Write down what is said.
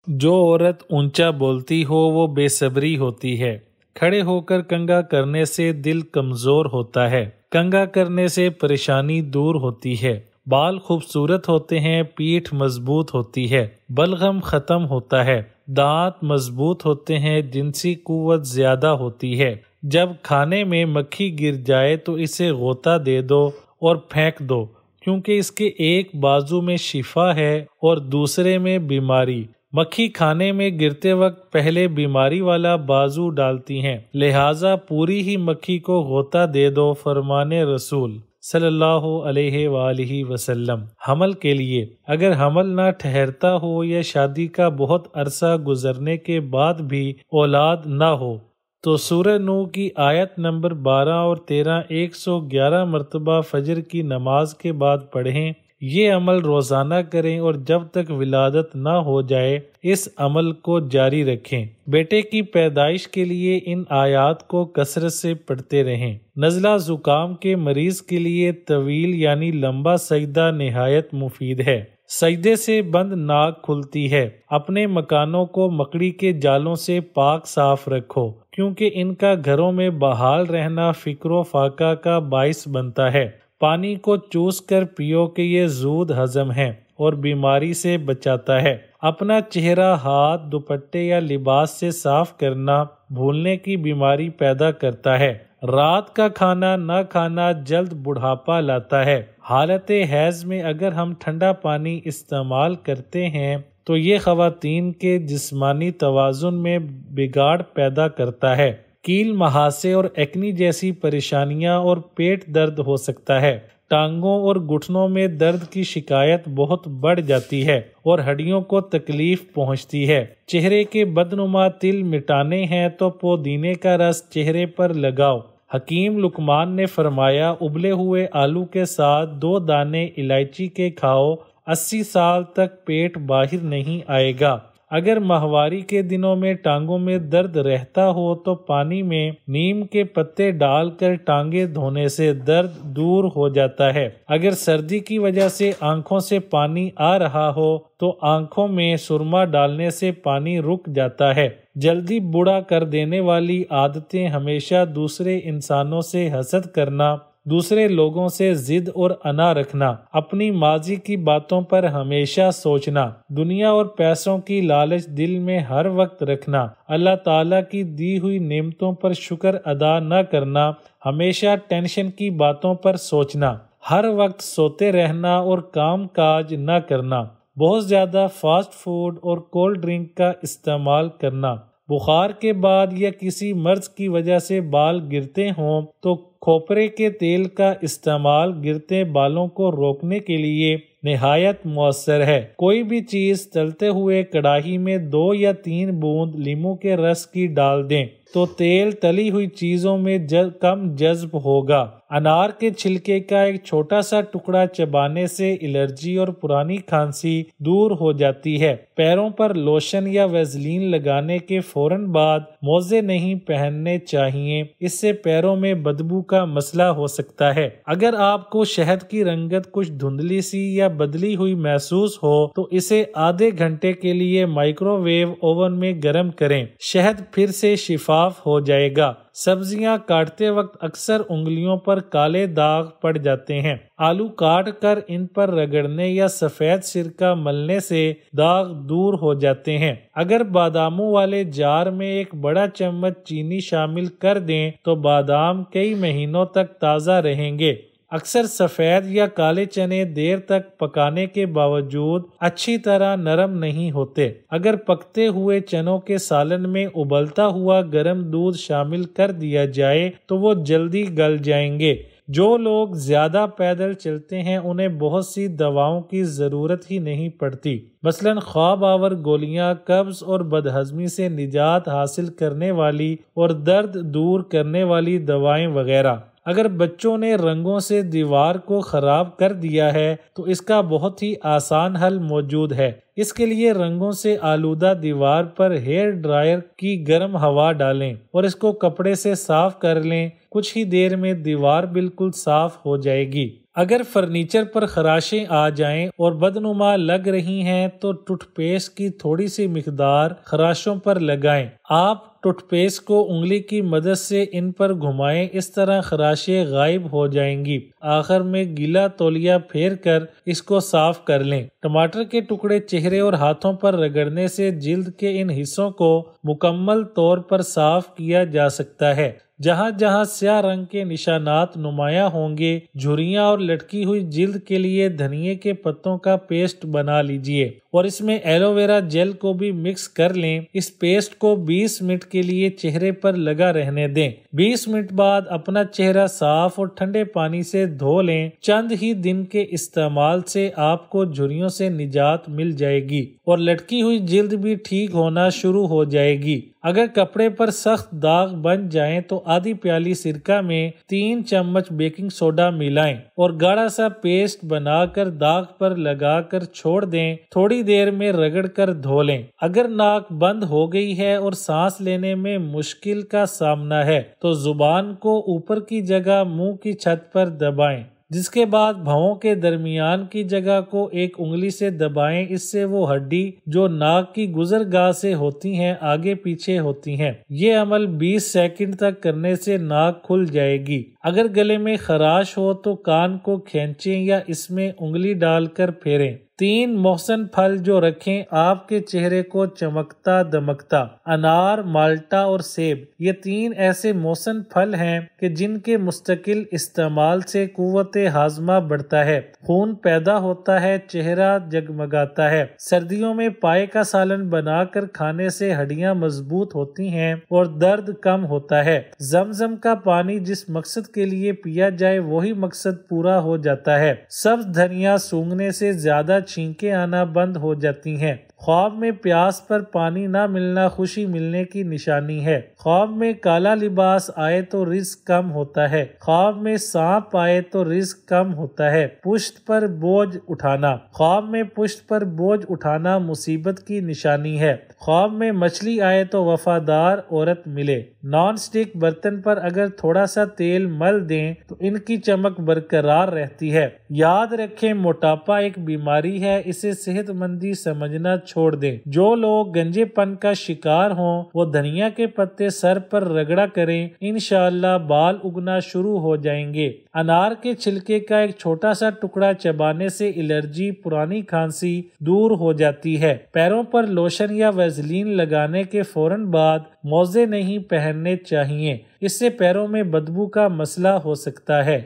جو عورت اونچا بولتی ہو وہ بے صبری ہوتی ہے۔ کھڑے ہو کر کنگھا کرنے سے دل کمزور ہوتا ہے۔ کنگھا کرنے سے پریشانی دور ہوتی ہے۔ بال خوبصورت ہوتے ہیں، پیٹھ مضبوط ہوتی ہے، بلغم ختم ہوتا ہے، دانت مضبوط ہوتے ہیں، جنسی قوت زیادہ ہوتی ہے۔ جب کھانے میں مکھی گر جائے تو اسے غوطہ دے دو اور پھینک دو، کیونکہ اس کے ایک بازو میں شفا ہے اور دوسرے میں بیماری۔ مکھی کھانے میں گرتے وقت پہلے بیماری والا بازو ڈالتی ہیں، لہٰذا پوری ہی مکھی کو غوطہ دے دو، فرمان رسول صلی اللہ علیہ وآلہ وسلم۔ حمل کے لیے اگر حمل نہ ٹھہرتا ہو یا شادی کا بہت عرصہ گزرنے کے بعد بھی اولاد نہ ہو تو سورہ نوح کی آیت نمبر 12 اور 13 111 مرتبہ فجر کی نماز کے بعد پڑھیں۔ یہ عمل روزانہ کریں اور جب تک ولادت نہ ہو جائے اس عمل کو جاری رکھیں۔ بیٹے کی پیدائش کے لیے ان آیات کو کثرت سے پڑھتے رہیں۔ نزلہ زکام کے مریض کے لیے طویل یعنی لمبا سجدہ نہایت مفید ہے۔ سجدے سے بند ناک کھلتی ہے۔ اپنے مکانوں کو مکڑی کے جالوں سے پاک صاف رکھو، کیونکہ ان کا گھروں میں بحال رہنا فکر و فاقہ کا باعث بنتا ہے۔ پانی کو چوس کر پیو کہ یہ زود ہضم ہے اور بیماری سے بچاتا ہے۔ اپنا چہرہ، ہاتھ، دوپٹے یا لباس سے صاف کرنا بھولنے کی بیماری پیدا کرتا ہے۔ رات کا کھانا نہ کھانا جلد بڑھاپا لاتا ہے۔ حالت حیض میں اگر ہم ٹھنڈا پانی استعمال کرتے ہیں تو یہ خواتین کے جسمانی توازن میں بگاڑ پیدا کرتا ہے۔ کیل، مہاسے اور ایکنی جیسی پریشانیاں اور پیٹ درد ہو سکتا ہے۔ ٹانگوں اور گھٹنوں میں درد کی شکایت بہت بڑھ جاتی ہے اور ہڈیوں کو تکلیف پہنچتی ہے۔ چہرے کے بدنما تل مٹانے ہیں تو پودینے کا رس چہرے پر لگاؤ۔ حکیم لقمان نے فرمایا، ابلے ہوئے آلو کے ساتھ 2 دانے الائچی کے کھاؤ، 80 سال تک پیٹ باہر نہیں آئے گا۔ اگر ماہواری کے دنوں میں ٹانگوں میں درد رہتا ہو تو پانی میں نیم کے پتے ڈال کر ٹانگیں دھونے سے درد دور ہو جاتا ہے۔ اگر سردی کی وجہ سے آنکھوں سے پانی آ رہا ہو تو آنکھوں میں سرما ڈالنے سے پانی رک جاتا ہے۔ جلدی بوڑھا کر دینے والی عادتیں ہمیشہ دوسرے انسانوں سے حسد کرنا، دوسرے لوگوں سے ضد اور انا رکھنا، اپنی ماضی کی باتوں پر ہمیشہ سوچنا، دنیا اور پیسوں کی لالچ دل میں ہر وقت رکھنا، اللہ تعالیٰ کی دی ہوئی نعمتوں پر شکر ادا نہ کرنا، ہمیشہ ٹینشن کی باتوں پر سوچنا، ہر وقت سوتے رہنا اور کام کاج نہ کرنا، بہت زیادہ فاسٹ فوڈ اور کولڈ ڈرنک کا استعمال کرنا، بخار کے بعد یا کسی مرض کی وجہ سے بال گرتے ہوں تو کھوپرے کے تیل کا استعمال گرتے بالوں کو روکنے کے لیے نہایت مؤثر ہے۔ کوئی بھی چیز تلتے ہوئے کڑاہی میں 2 یا 3 بوند لیموں کے رس کی ڈال دیں تو تیل تلی ہوئی چیزوں میں کم جذب ہوگا۔ انار کے چھلکے کا ایک چھوٹا سا ٹکڑا چبانے سے الرجی اور پرانی کھانسی دور ہو جاتی ہے۔ پیروں پر لوشن یا ویزلین لگانے کے فوراً بعد موزے نہیں پہننے چاہیے، اس سے پیروں میں بدبو کا مسئلہ ہو سکتا ہے۔ اگر آپ کو شہد کی رنگت کچھ دھندلی سی یا بدلی ہوئی محسوس ہو تو اسے آدھے گھنٹے کے لیے مائکرو ویو اوون میں گرم کریں، شہد پھر سے شفاف ہو جائے گا۔ سبزیاں کاٹتے وقت اکثر انگلیوں پر کالے داغ پڑ جاتے ہیں۔ آلو کاٹ کر ان پر رگڑنے یا سفید سرکہ ملنے سے داغ دور ہو جاتے ہیں۔ اگر باداموں والے جار میں 1 بڑا چمچ چینی شامل کر دیں تو بادام کئی مہینوں تک تازہ رہیں گے۔ اکثر سفید یا کالے چنے دیر تک پکانے کے باوجود اچھی طرح نرم نہیں ہوتے۔ اگر پکتے ہوئے چنوں کے سالن میں ابلتا ہوا گرم دودھ شامل کر دیا جائے تو وہ جلدی گل جائیں گے۔ جو لوگ زیادہ پیدل چلتے ہیں انہیں بہت سی دواؤں کی ضرورت ہی نہیں پڑتی، مثلاً خواب آور گولیاں، قبض اور بدہضمی سے نجات حاصل کرنے والی اور درد دور کرنے والی دوائیں وغیرہ۔ اگر بچوں نے رنگوں سے دیوار کو خراب کر دیا ہے تو اس کا بہت ہی آسان حل موجود ہے۔ اس کے لیے رنگوں سے آلودہ دیوار پر ہیئر ڈرائر کی گرم ہوا ڈالیں اور اس کو کپڑے سے صاف کر لیں، کچھ ہی دیر میں دیوار بالکل صاف ہو جائے گی۔ اگر فرنیچر پر خراشیں آ جائیں اور بدنما لگ رہی ہیں تو ٹوتھ پیسٹ کی تھوڑی سی مقدار خراشوں پر لگائیں۔ آپ ٹوتھ پیسٹ کو انگلی کی مدد سے ان پر گھمائیں، اس طرح خراشیں غائب ہو جائیں گی۔ آخر میں گیلا تولیہ پھیر کر اس کو صاف کر لیں۔ ٹماٹر کے ٹکڑے چہرے اور ہاتھوں پر رگڑنے سے جلد کے ان حصوں کو مکمل طور پر صاف کیا جا سکتا ہے۔ جہاں جہاں سیاہ رنگ کے نشانات نمایاں ہوں گے، جھریاں اور لٹکی ہوئی جلد کے لیے دھنیے کے پتوں کا پیسٹ بنا لیجئے اور اس میں ایلو ویرا جیل کو بھی مکس کر لیں۔ اس پیسٹ کو 20 منٹ کے لیے چہرے پر لگا رہنے دیں۔ 20 منٹ بعد اپنا چہرہ صاف اور ٹھنڈے پانی سے دھو لیں۔ چند ہی دن کے استعمال سے آپ کو جھریوں سے نجات مل جائے گی اور لٹکی ہوئی جلد بھی ٹھیک ہونا شروع ہو جائے گی۔ اگر کپڑے پر سخت داغ بن جائیں تو آدھی پیالی سرکہ میں 3 چمچ بیکنگ سوڈا ملائیں اور گاڑھا سا پیسٹ بنا کر داغ پر لگا کر چھوڑ دیں۔ تھوڑی دیر میں رگڑ کر دھو لیں۔ اگر ناک بند ہو گئی ہے اور سانس لینے میں مشکل کا سامنا ہے تو زبان کو اوپر کی جگہ منہ کی چھت پر دبائیں، جس کے بعد بھووں کے درمیان کی جگہ کو ایک انگلی سے دبائیں۔ اس سے وہ ہڈی جو ناک کی گزرگاہ سے ہوتی ہیں آگے پیچھے ہوتی ہیں۔ یہ عمل 20 سیکنڈ تک کرنے سے ناک کھل جائے گی۔ اگر گلے میں خراش ہو تو کان کو کھینچیں یا اس میں انگلی ڈال کر پھیریں۔ 3 محسن پھل جو رکھیں آپ کے چہرے کو چمکتا دمکتا۔ انار، مالٹا اور سیب، یہ 3 ایسے محسن پھل ہیں کہ جن کے مستقل استعمال سے قوت ہاضمہ بڑھتا ہے، خون پیدا ہوتا ہے، چہرہ جگمگاتا ہے۔ سردیوں میں پائے کا سالن بنا کر کھانے سے ہڈیاں مضبوط ہوتی ہیں اور درد کم ہوتا ہے۔ زمزم کا پانی جس مقصد کے لیے پیا جائے وہی مقصد پورا ہو جاتا ہے۔ سبز دھنیا سونگھنے سے زیادہ چھینکیں آنا بند ہو جاتی ہیں۔ خواب میں پیاس پر پانی نہ ملنا خوشی ملنے کی نشانی ہے۔ خواب میں کالا لباس آئے تو رزق کم ہوتا ہے۔ خواب میں سانپ آئے تو رزق کم ہوتا ہے۔ پشت پر بوجھ اٹھانا، خواب میں پشت پر بوجھ اٹھانا مصیبت کی نشانی ہے۔ خواب میں مچھلی آئے تو وفادار عورت ملے۔ نان سٹک برتن پر اگر تھوڑا سا تیل مل دیں تو ان کی چمک برقرار رہتی ہے۔ یاد رکھیں، موٹاپا ایک بیماری ہے، اسے صحت مندی سمجھنا چھوڑ دیں۔ جو لوگ گنجے پن کا شکار ہوں وہ دھنیا کے پتے سر پر رگڑا کریں، انشاءاللہ بال اگنا شروع ہو جائیں گے۔ انار کے چھلکے کا ایک چھوٹا سا ٹکڑا چبانے سے الرجی، پرانی کھانسی دور ہو جاتی ہے۔ پیروں پر لوشن یا ویزلین لگانے کے فوراً بعد موزے نہیں پہننے چاہیے، اس سے پیروں میں بدبو کا مسئلہ ہو سکتا ہے۔